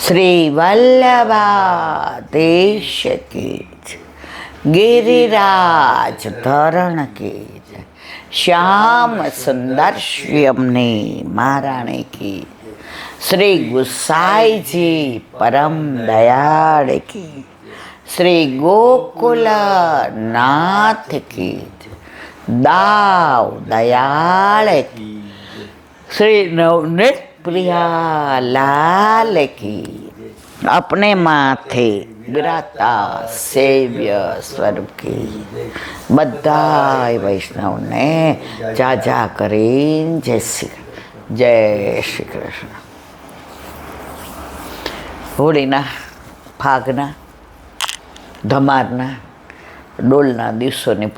શ્રી વલ્લભાદેશ કી જય. ગિરિરાજ ધરણ કી જય. શ્યામ સુંદર શ્યમની મહારાણી કી જય. શ્રી ગુસાઈજી પરમ દયાળ કી. શ્રી ગોકુલ નાથ કી જય. દાવ દયાળ કી. શ્રી નવનીત પ્રિયા લાલ કી. अपने माथे બિરાતા સેવ્ય સ્વરૂપ કી. બધાય વૈષ્ણવને જાજા કરીને જય શ્રી કૃષ્ણ. હોળીના ફાગના ધમારના ડોલના દિવસોની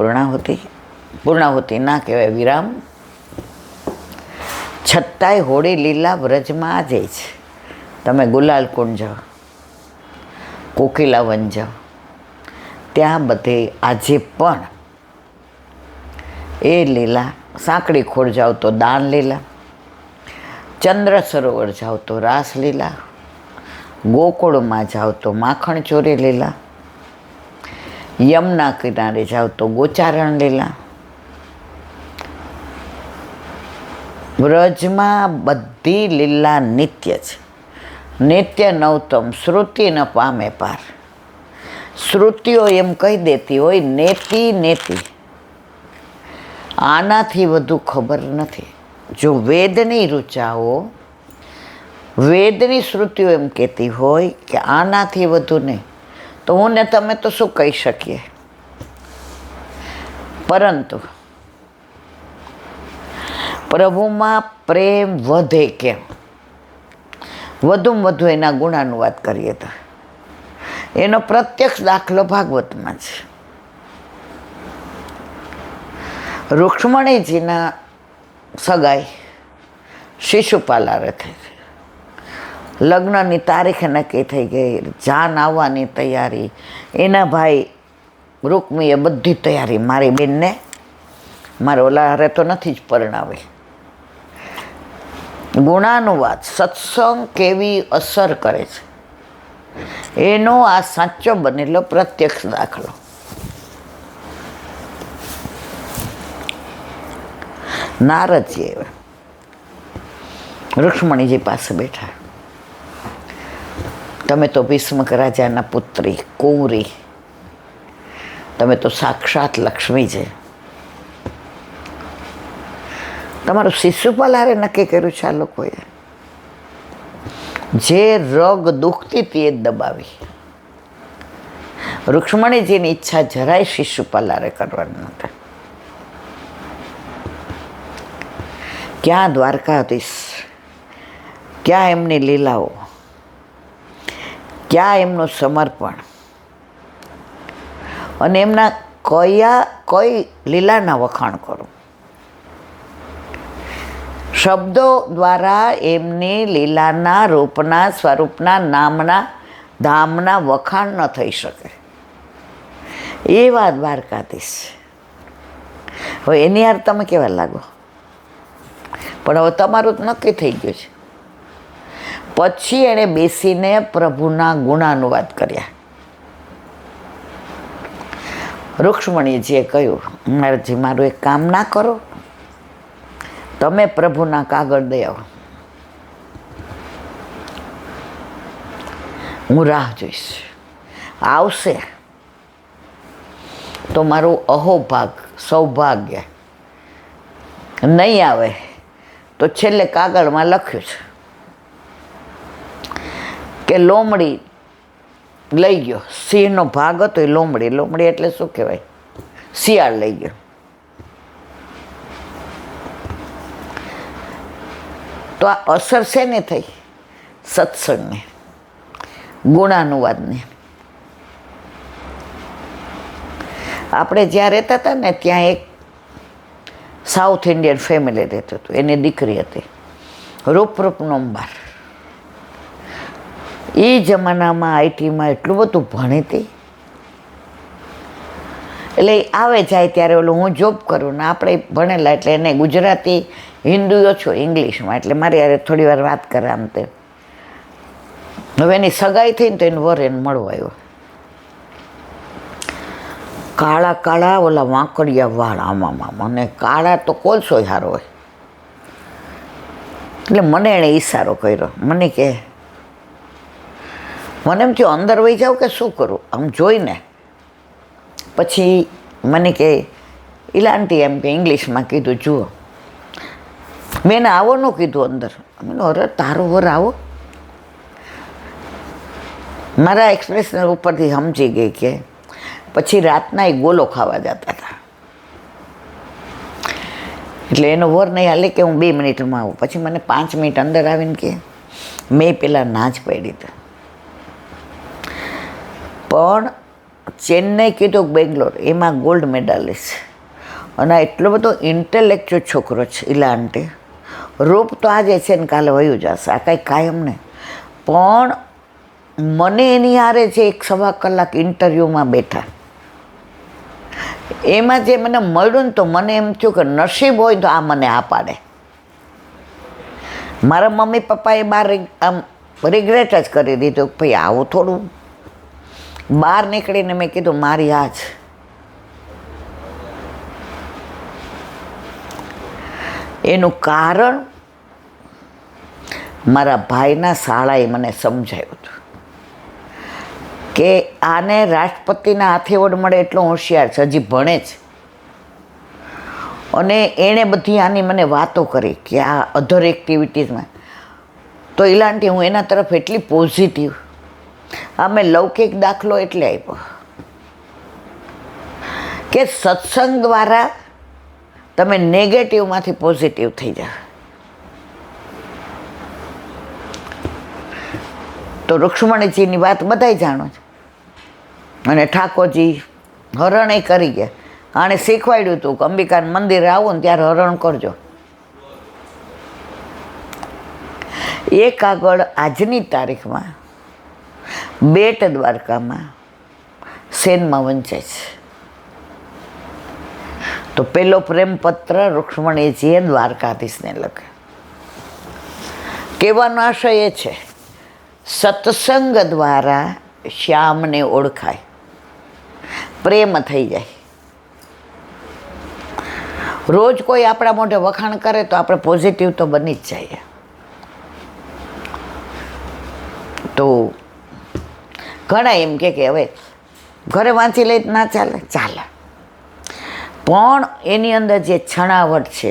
પૂર્ણાહુતિ ના કહેવાય, વિરામ. છતાંય હોળી લીલા વ્રજમાં આજે છે. તમે ગુલાલ કુંડ જાઓ, કોકિલાવન જાઓ, ત્યાં બધે આજે પણ એ લીલા. સાંકડી ખોડ જાઓ તો દાન લીલા, ચંદ્ર સરોવર જાઓ તો રાસ લીલા, ગોકુળમાં જાઓ તો માખણ ચોરી લીલા, યમના કિનારે જાઓ તો ગોચારણ લીલા. વ્રજમાં બધી લીલા નિત્ય છે. નિત્ય નવતમ શ્રુતિ ન પામે પાર. શ્રુતિઓ એમ કહી દેતી હોય નેતિ નેતિ, આનાથી વધુ ખબર નથી. જો વેદની ઋચાઓ, વેદની શ્રુતિઓ એમ કહેતી હોય કે આનાથી વધુ નહીં, તો હું ને તમે તો શું કહી શકીએ. પરંતુ પ્રભુમાં પ્રેમ વધે કેમ, વધુમાં વધુ એના ગુણાનુવાદ કરીએ તો એનો પ્રત્યક્ષ દાખલો ભાગવતમાં છે. રૂક્ષ્મણીજીના સગાઈ શિશુપાલારે થઈ. લગ્નની તારીખ નક્કી થઈ ગઈ, જાન આવવાની તૈયારી. એના ભાઈ રૂકમીએ બધી તૈયારી, મારી બેનને મારે ઓલા હારે તો નથી જ પરણાવે. ગુણાનુવાદ સત્સંગ કેવી અસર કરે છે એનો આ સાચો બનેલો પ્રત્યક્ષ દાખલો. નારદજી એવા રૂક્ષ્મણીજી પાસે બેઠા. તમે તો ભીષ્મક રાજાના પુત્રી કુંવરી, તમે તો સાક્ષાત લક્ષ્મી છે. તમારું શિશુપાલારે નક્કી કર્યું છે આ લોકોએ. જે રગ દુખતી હતી એ દબાવી. રૂક્ષ્મણીજીની ઈચ્છા જરાય શિશુપાલારે કરવાની નહોતી. ક્યાં દ્વારકાધીશ, ક્યાં એમની લીલાઓ, ક્યાં એમનું સમર્પણ, અને એમના કઈ લીલાના વખાણ કરું. શબ્દો દ્વારા એમની લીલાના રૂપના સ્વરૂપના નામના ધામના વખાણ ન થઈ શકે એવા દ્વારકાધીશ. હવે એની યાર તમે કેવા લાગો, પણ હવે તમારું નક્કી થઈ ગયું છે. પછી એણે બેસીને પ્રભુના ગુણાનુવાદ કર્યા. રૂક્ષ્મણીજીએ કહ્યું, નારદજી મારું એક કામ ના કરો, તમે પ્રભુના કાગળ દઈ આવો, હું રાહ જોઈશ. આવશે તો મારું અહોભાગ સૌભાગ્ય, નહીં આવે તો છેલ્લે કાગળમાં લખ્યું છે કે લોમડી લઈ ગયો. સિંહનો ભાગ હતો એ લોમડી. લોમડી એટલે શું કહેવાય? શિયાળ લઈ ગયો. તો આ અસર શેને થઈ? સત્સંગને, ગુણાનુવાદને. આપણે જ્યાં રહેતા હતા ને ત્યાં એક સાઉથ ઇન્ડિયન ફેમિલી રહેતું હતું. એની દીકરી હતી રૂપરૂપનો અંબાર. એ જમાનામાં આઈટીમાં એટલું બધું ભણીતી, એટલે આવે જાય ત્યારે ઓલું હું જોબ કરું ને આપણે ભણેલા એટલે એને ગુજરાતી હિન્દુઓ છો ઇંગ્લિશમાં, એટલે મારી યારે થોડી વાર વાત કરે આમ તેમ. હવે એની સગાઈ થઈને તો એને વર એને મળવા આવ્યો. કાળા કાળા ઓલા વાંકડિયા વાળ આમાં અને કાળા તો કોલસો સારો હોય. એટલે મને એણે ઈશારો કર્યો. મને કે મને એમ થયું અંદર વહી જાઉં કે શું કરું. આમ જોઈને પછી મને કે ઇલાંટી એમ કે ઇંગ્લિશમાં કીધું જુઓ. મેં એને આવો ન કીધું અંદર. મેં અરે તારો વર આવો. મારા એક્સપ્રેશન ઉપરથી સમજી ગઈ કે પછી રાતના એ ગોલો ખાવા જતા હતા. એટલે એનો વર નહીં હાલે કે હું 2 મિનિટમાં આવું. પછી મને 5 મિનિટ અંદર આવીને કે મેં પહેલાં ના જ પાડી હતી. પણ ચેન્નઈ કીધું બેંગ્લોર એમાં ગોલ્ડ મેડાલિસ્ટ અને એટલો બધો ઇન્ટેલેક્ચ્યુઅલ છોકરો છે ઇલાંટે. રૂપ તો આજે છે ને કાલે વયું જશે, આ કાંઈ કાયમ નહીં. પણ મને એની હારે જે 1.25 કલાક ઇન્ટરવ્યૂમાં બેઠા એમાં જે મને મળ્યું ને તો મને એમ થયું કે નસીબ હોય તો આ મને આ પાડે. મારા મમ્મી પપ્પાએ બહાર આમ રિગ્રેટ જ કરી દીધું કે ભાઈ આવું થોડું. બહાર નીકળીને મેં કીધું મારી આ જ. એનું કારણ મારા ભાઈના શાળાએ મને સમજાયું હતું કે આને રાષ્ટ્રપતિના હાથે વડ મળે એટલો હોશિયાર છે, હજી ભણે જ. અને એણે બધી આની મને વાતો કરી કે આ અધર એક્ટિવિટીઝમાં તો ઇલાંટી હું એના તરફ એટલી પોઝિટિવ. આ મેં લૌકિક દાખલો એટલે આપ્યો કે સત્સંગ દ્વારા તમે નેગેટિવમાંથી પોઝિટિવ થઈ જાઓ. તો રૂક્ષ્મણીજીની વાત બધાય જાણો છો. અને ઠાકોરજી હરણે કરી ગયા. આણે શીખવાડ્યું હતું કે અંબિકાના મંદિરે આવો ને ત્યારે હરણ કરજો. એક આગળ આજની તારીખમાં બેટ દ્વારકામાં સેનમાં વંચાય છે. તો પેલો પ્રેમપત્ર રૂક્ષ્મણીજીએ દ્વારકાધીશને લખ્યો. કહેવાનો આશય એ છે સત્સંગ દ્વારા શ્યામને ઓળખાય, પ્રેમ થઈ જાય. રોજ કોઈ આપણા મોઢે વખાણ કરે તો આપણે પોઝિટિવ તો બની જ જઈએ. તો ઘણા એમ કે હવે ઘરે વાંચી લઈ ના ચાલે, ચાલે. પણ એની અંદર જે છણાવટ છે,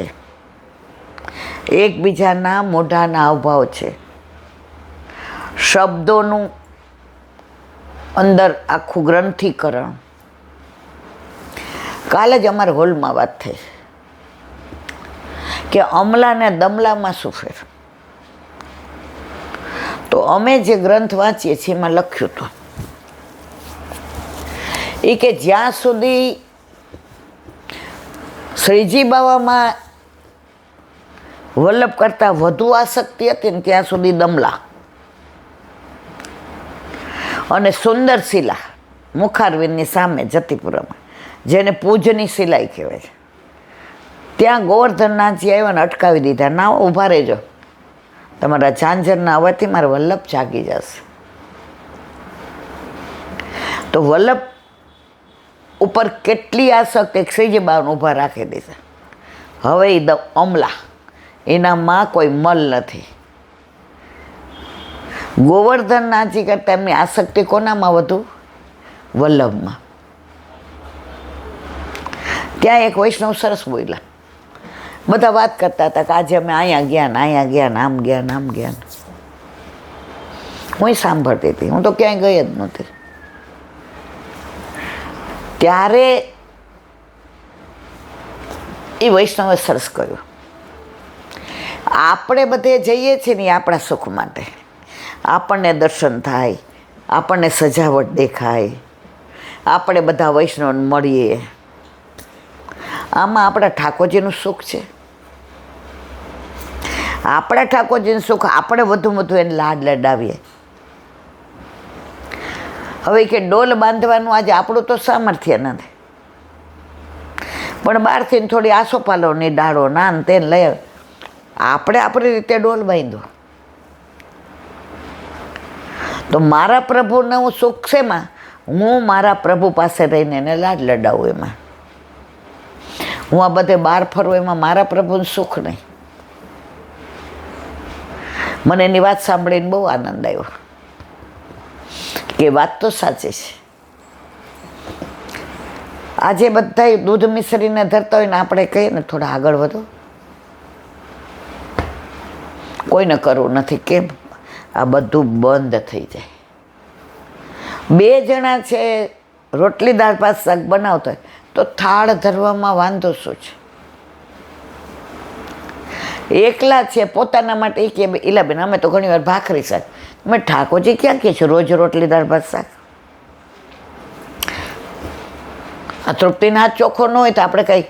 એકબીજાના મોઢાના હાવભાવ છે, શબ્દોનું અંદર આખું ગ્રંથિકરણ. કાલે જ અમારે હોલમાં વાત થઈ કે અમલા ને દમલામાં શું ફેર. તો અમે જે ગ્રંથ વાંચીએ છીએ એમાં લખ્યું હતું એ કે જ્યાં સુધી શ્રીજી બાવામાં વલ્લભ કરતાં વધુ આસક્તિ હતી ને ત્યાં સુધી દમલા. અને સુંદર શિલા મુખારવિંદની સામે જતીપુરામાં જેને પૂજની શિલાઈ કહેવાય છે, ત્યાં ગોવર્ધનનાથજી આવ્યા ને અટકાવી દીધા. ના ઊભા રહેજો, તમારા ઝાંઝરના અવાજથી મારા વલ્લભ જાગી જશે. તો વલ્લભ ઉપર કેટલી આસક્તિ શ્રીજી બાવાને ઊભા રાખી દીધા. હવે એ અમલા એનામાં કોઈ મલ નથી. ગોવર્ધનનાથજી કરતાં એમની આસક્તિ કોનામાં વધુ? વલ્લભમાં. ત્યાં એક વૈષ્ણવ સરસ બોલ્યા. બધા વાત કરતા હતા કે આજે અમે અહીંયા ગયા ને અહીંયા ગયા ને આમ ગયા ને આમ ગયા. હું સાંભળતી હતી, હું તો ક્યાંય ગઈ જ નહોતી. ત્યારે એ વૈષ્ણવે સરસ કહ્યું, આપણે બધે જઈએ છીએ ને આપણા સુખ માટે. આપણને દર્શન થાય, આપણને સજાવટ દેખાય, આપણે બધા વૈષ્ણવને મળીએ, આમાં આપણા ઠાકોરજીનું સુખ છે. આપણા ઠાકોરજીનું સુખ આપણે વધુ વધુ એને લાડ લડાવીએ. હવે કે ડોલ બાંધવાનું આજે આપણું તો સામર્થ્ય નથી, પણ બહારથી થોડી આસોપાલોની ડાળો નાન તેને લઈ આપણે આપણી રીતે ડોલ બાંધ્યો. તો મારા પ્રભુને હું સુખ છે એમાં, હું મારા પ્રભુ પાસે રહીને એને લાડ લડાવું એમાં. હું આ બધે બહાર ફરું એમાં મારા પ્રભુનું સુખ નહીં. મને એની વાત સાંભળીને બહુ આનંદ આવ્યો કે વાત તો સાચી છે. આજે બધા દૂધ મિશ્રીને ધરતા હોય ને આપણે કહીએ ને થોડા આગળ વધો, કોઈને કરવું નથી. કેમ? આ બધું બંધ થઈ જાય. 2 જણા છે, રોટલી દાળ ભાત શાક બનાવતા હોય તો થાળ ધરવામાં વાંધો શું છે? એકલા છે પોતાના માટે એ કે ઈલાબેન અમે તો ઘણી વાર ભાખરી શાક. મેં ઠાકોરજી ક્યાં કહે છે રોજ રોટલી દાળ ભાત શાક? આ તૃપ્તિનો હાથ ચોખ્ખો ન હોય તો આપણે કંઈ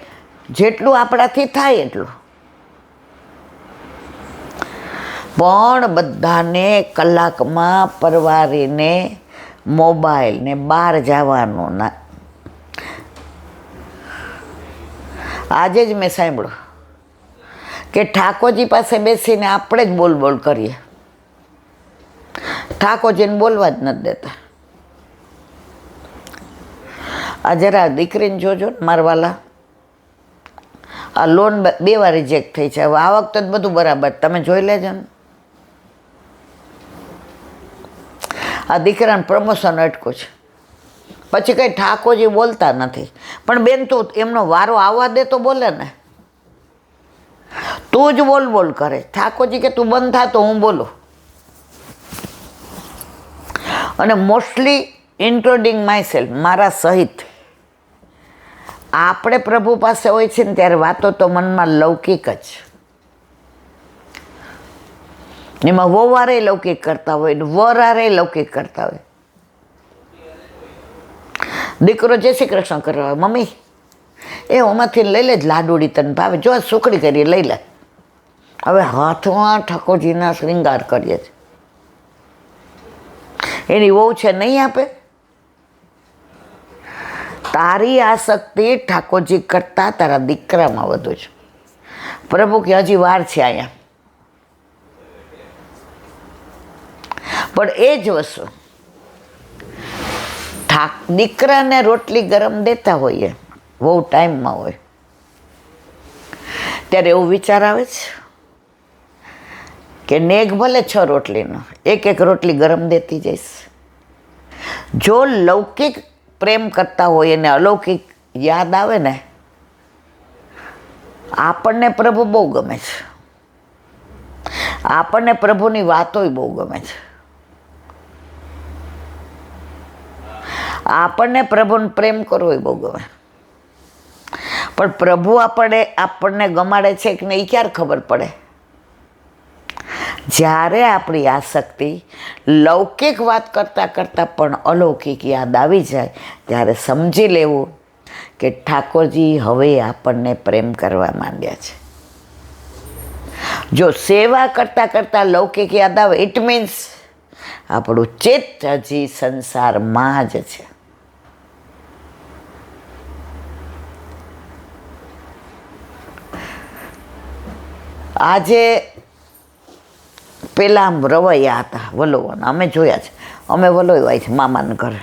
જેટલું આપણાથી થાય એટલું. પણ બધાને કલાકમાં પરવારીને મોબાઈલ ને બહાર જવાનું ના. આજે જ મેં સાંભળ્યું કે ઠાકોરજી પાસે બેસીને આપણે જ બોલ બોલ કરીએ, ઠાકોરજીને બોલવા જ નથી દેતા. આ જરા દીકરીને જોજો ને મારવાલા, આ લોન 2 વાર રિજેક્ટ થઈ છે. હવે આ વખતે જ બધું બરાબર, તમે જોઈ લેજો ને. આ દીકરાને પ્રમોશન અટકું છે, પછી કંઈ ઠાકોરજી બોલતા નથી. પણ બેન તું એમનો વારો આવવા દે તો બોલે ને. તું જ બોલ બોલ કરે. ઠાકોરજી કે તું બંધ થા તો હું બોલું. અને મોસ્ટલી ઇન્ક્લુડિંગ માય સેલ્ફ, મારા સહિત, આપણે પ્રભુ પાસે હોય છે ને ત્યારે વાતો તો મનમાં લૌકિક જ. એમાં વવારે લૌકિક કરતા હોય ને વરારે લૌકિક કરતા હોય. દીકરો જય શ્રી કૃષ્ણ કરવા હોય, મમ્મી એ ઓમાંથી લઈ લે જ લાડુડી તને ભાવે, જો સુખડી કરી લઈ લે. હવે હાથમાં ઠાકોરજીના શ્રૃંગાર કરીએ છે. એની વહુ છે નહીં આપે. તારી આસક્તિ ઠાકોરજી કરતાં તારા દીકરામાં વધુ છે. પ્રભુ કે હજી વાર છે અહીંયા. પણ એ જ વસ્તુ દીકરાને રોટલી ગરમ દેતા હોઈએ, બહુ ટાઈમમાં હોય ત્યારે એવું વિચાર આવે છે કે નેગ ભલે 6 રોટલીનો, 1 રોટલી ગરમ દેતી જઈશ. જો લૌકિક પ્રેમ કરતા હોય ને અલૌકિક યાદ આવે ને, આપણને પ્રભુ બહુ ગમે છે. આપણને પ્રભુની વાતોય બહુ ગમે છે. આપણને પ્રભુને પ્રેમ કરવો એ બહુ ગમે. પણ પ્રભુ આપણને ગમાડે છે કે નહીં, ક્યારે ખબર પડે? જ્યારે આપણી આસક્તિ લૌકિક વાત કરતાં કરતાં પણ અલૌકિક યાદ આવી જાય, ત્યારે સમજી લેવું કે ઠાકોરજી હવે આપણને પ્રેમ કરવા માંડ્યા છે. જો સેવા કરતાં કરતાં લૌકિક યાદ આવે, ઇટ મીન્સ આપણું ચિત્ત હજી સંસારમાં જ છે. આજે પેલા આમ રવૈયા હતા વલોવાના, અમે જોયા છે. અમે વલોવાય છે મામાના ઘરે.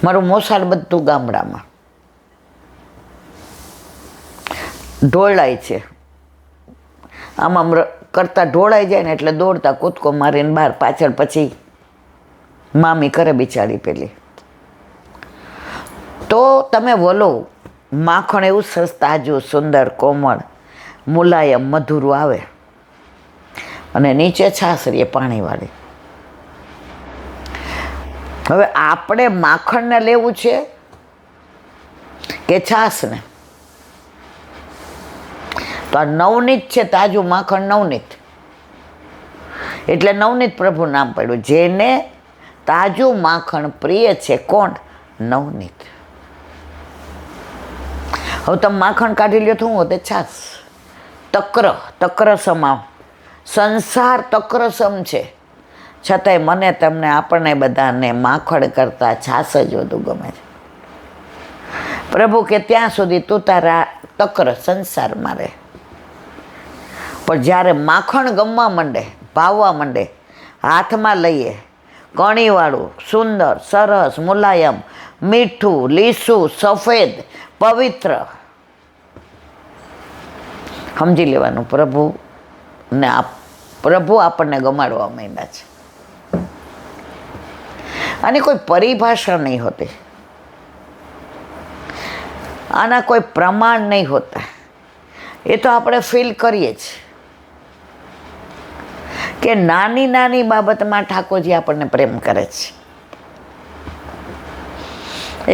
મારું મોસાળ બધું ગામડામાં. ઢોળાય છે આમ કરતા ઢોળાઈ જાય ને એટલે દોડતા કૂદકો મારીને બહાર, પાછળ પછી મામી કરે બિચારી પેલી. તો તમે વલો માખણ એવું સરસ તાજું સુંદર કોમળ મુલાયમ મધુરું આવે અને નીચે છાશ રહીએ પાણીવાળી. હવે આપણે માખણને લેવું છે કે છાશને? તો આ નવનીત છે, તાજું માખણ નવનીત. એટલે નવનીત પ્રભુ નામ પડ્યું. જેને તાજું માખણ પ્રિય છે, કોણ? નવનીત. હવે તમે માખણ કાઢી લ્યો તો શું હોતે? છાશ. તક્ર સમાવ. સંસાર તક્રસમ છે, છતાંય મને તમને આપણને બધાને માખણ કરતાં છાશ જ વધુ ગમે છે. પ્રભુ કે ત્યાં સુધી તું તારા તક્ર સંસારમાં રહે. પણ જ્યારે માખણ ગમવા માંડે, ભાવવા માંડે, હાથમાં લઈએ, કણીવાળું, સુંદર, સરસ, મુલાયમ, મીઠું, લીસું, સફેદ, પવિત્ર. સમજી લેવાનું પ્રભુ આપણને ગમાડવા માંડ્યા છે. આની કોઈ પરિભાષા નહીં હોતી, આના કોઈ પ્રમાણ નહીં હોતા. એ તો આપણે ફીલ કરીએ છીએ કે નાની નાની બાબતમાં ઠાકોરજી આપણને પ્રેમ કરે છે.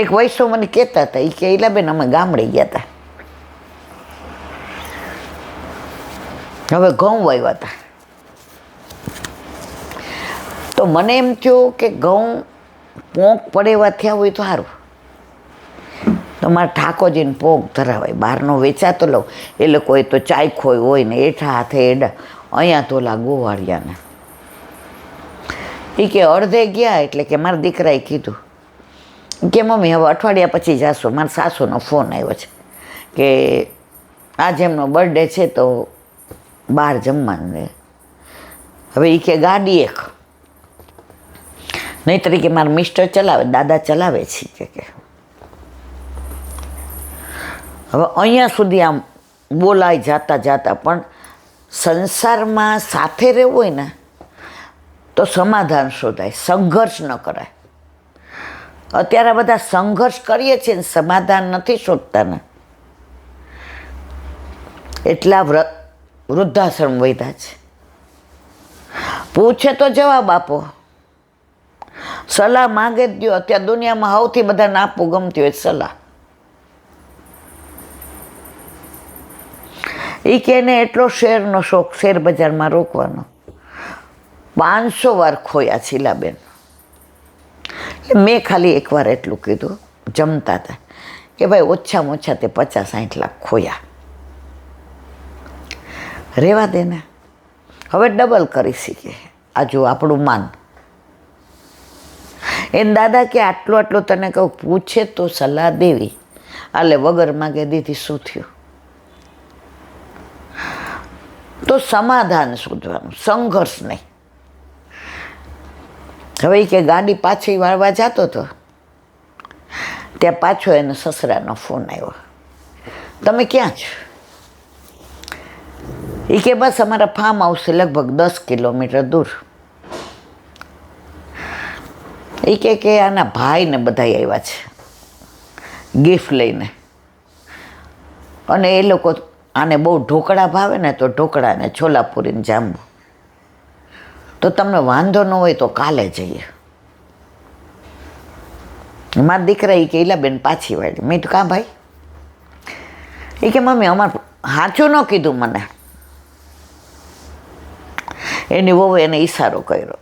એક વૈષ્ણવ મને કહેતા હતા, એ કે ઈલાબેન અમે ગામડે ગયા હતા, હવે ઘઉં વાવ્યા હતા, તો મને એમ થયું કે ઘઉં પોંક પડે એવા થયા હોય તો સારું, તો મારે ઠાકોરજીને પોંક ધરાવાય, બહારનો વેચાતો લઉં. એ લોકોએ તો ચાયખોય હોય ને એઠા હાથે એડા, અહીંયા તો ઓલા ગોવાળિયાને એ કે અડધે ગયા. એટલે કે મારા દીકરાએ કીધું કે મમ્મી હવે અઠવાડિયા પછી જાશો, મારા સાસુનો ફોન આવ્યો છે કે આજે એમનો બર્થડે છે તો બહાર જમવાનું. હવે એ કે ગાડી એક નહીં તરીકે મારા મિસ્ટર ચલાવે, દાદા ચલાવે છે કે હવે અહીંયા સુધી આમ બોલાય જાતા જાતા. પણ સંસારમાં સાથે રહેવું હોય ને તો સમાધાન શોધાય, સંઘર્ષ ન કરાય. અત્યારે બધા સંઘર્ષ કરીએ છીએ ને સમાધાન નથી શોધતા ને, એટલા વૃદ્ધાશ્રમ વધ્યા છે. પૂછે તો જવાબ આપો, સલાહ માગે જ દો. અત્યારે દુનિયામાં સૌથી બધાને આપવું ગમતી હોય સલાહ. એ કે એને એટલો શેરનો શોખ, શેર બજારમાં રોકવાનો. 500 વાર ખોયા શીલાબેન. મેં ખાલી એકવાર એટલું કીધું, જમતા હતા, કે ભાઈ ઓછામાં ઓછા તે 50-60 લાખ ખોયા, રેવા દે ને, હવે ડબલ કરી શીખે. આ જો આપણું માન. એને દાદા કે આટલું તને કહું, પૂછે તો સલાહ દેવી, આલે વગર માગે દીધી શું થયું? તો સમાધાન શોધવાનું, સંઘર્ષ નહીં. હવે કે ગાડી પાછી વાળવા જતો હતો, ત્યાં પાછો એને સસરાનો ફોન આવ્યો, તમે ક્યાં છો? એ કે બસ અમારા ફાર્મ હાઉસ લગભગ 10 કિલોમીટર દૂર. એ કે આના ભાઈને બધા આવ્યા છે ગિફ્ટ લઈને, અને એ લોકો આને બહુ ઢોકળા ભાવે ને, તો ઢોકળા ને છોલાપુરીને જાંબુ. તો તમને વાંધો ન હોય તો કાલે જઈએ. મારા દીકરા એ કે ઈલાબેન પાછી વાળી. મેં તો કાં ભાઈ? એ કે મમ્મી અમારે સાચું ન કીધું મને. એની વહુ એને ઈશારો કર્યો,